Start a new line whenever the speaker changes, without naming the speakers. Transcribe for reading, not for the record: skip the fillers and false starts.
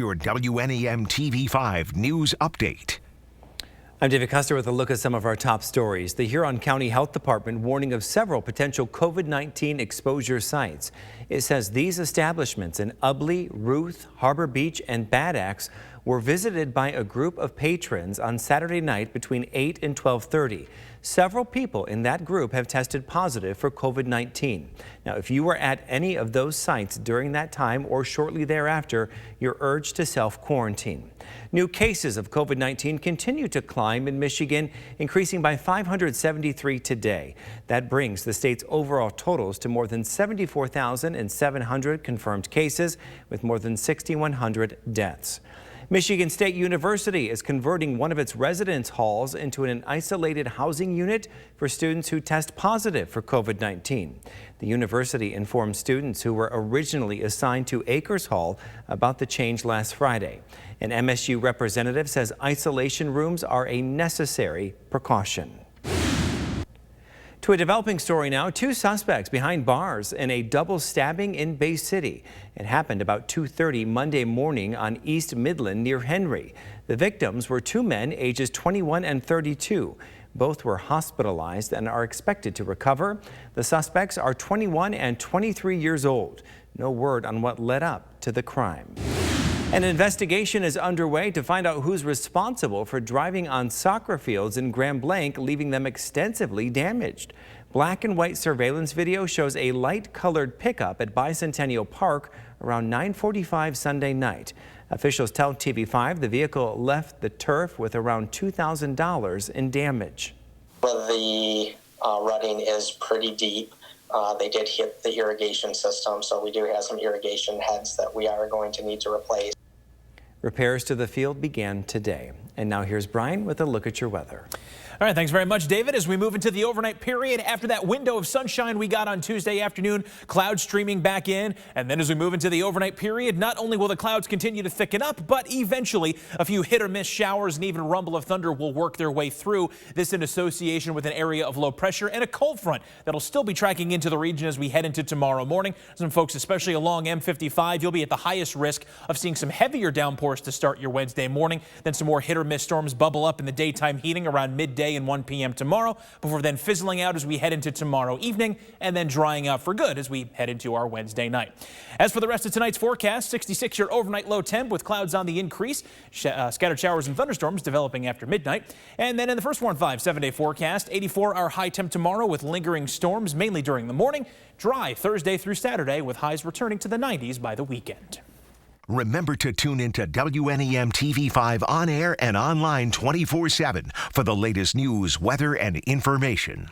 Your WNEM TV5 News Update.
I'm David Custer with a look at some of our top stories. The Huron County Health Department warning of several potential COVID-19 exposure sites. It says these establishments in Ubly, Ruth, Harbor Beach, and Bad Axe were visited by a group of patrons on Saturday night between 8 and 12:30. Several people in that group have tested positive for COVID-19. Now, if you were at any of those sites during that time or shortly thereafter, you're urged to self-quarantine. New cases of COVID-19 continue to climb in Michigan, increasing by 573 today. That brings the state's overall totals to more than 74,700 confirmed cases, with more than 6,100 deaths. Michigan State University is converting one of its residence halls into an isolated housing unit for students who test positive for COVID-19. The university informed students who were originally assigned to Acres Hall about the change last Friday. An MSU representative says isolation rooms are a necessary precaution. To a developing story now. Two suspects behind bars in a double stabbing in Bay City. It happened about 2:30 Monday morning on East Midland near Henry. The victims were two men ages 21 and 32. Both were hospitalized and are expected to recover. The suspects are 21 and 23 years old. No word on what led up to the crime. An investigation is underway to find out who's responsible for driving on soccer fields in Grand Blanc, leaving them extensively damaged. Black and white surveillance video shows a light-colored pickup at Bicentennial Park around 9:45 Sunday night. Officials tell TV5 the vehicle left the turf with around $2,000 in damage.
The rutting is pretty deep. They did hit the irrigation system, so we do have some irrigation heads that we are going to need to replace.
Repairs to the field began today. And now here's Brian with a look at your weather.
All right, thanks very much, David. As we move into the overnight period, after that window of sunshine we got on Tuesday afternoon, clouds streaming back in. And then as we move into the overnight period, not only will the clouds continue to thicken up, but eventually a few hit or miss showers and even rumble of thunder will work their way through. This in association with an area of low pressure and a cold front that'll still be tracking into the region as we head into tomorrow morning. Some folks, especially along M55, you'll be at the highest risk of seeing some heavier downpours to start your Wednesday morning. Then some more hit or miss storms bubble up in the daytime heating around midday and 1 p.m. tomorrow, before then fizzling out as we head into tomorrow evening and then drying out for good as we head into our Wednesday night. As for the rest of tonight's forecast, 66 your overnight low temp with clouds on the increase, scattered showers and thunderstorms developing after midnight. And then in the first Warn 5 7-day forecast, 84 our high temp tomorrow with lingering storms mainly during the morning, dry Thursday through Saturday with highs returning to the 90s by the weekend.
Remember to tune into WNEM TV5 on air and online 24/7 for the latest news, weather, and information.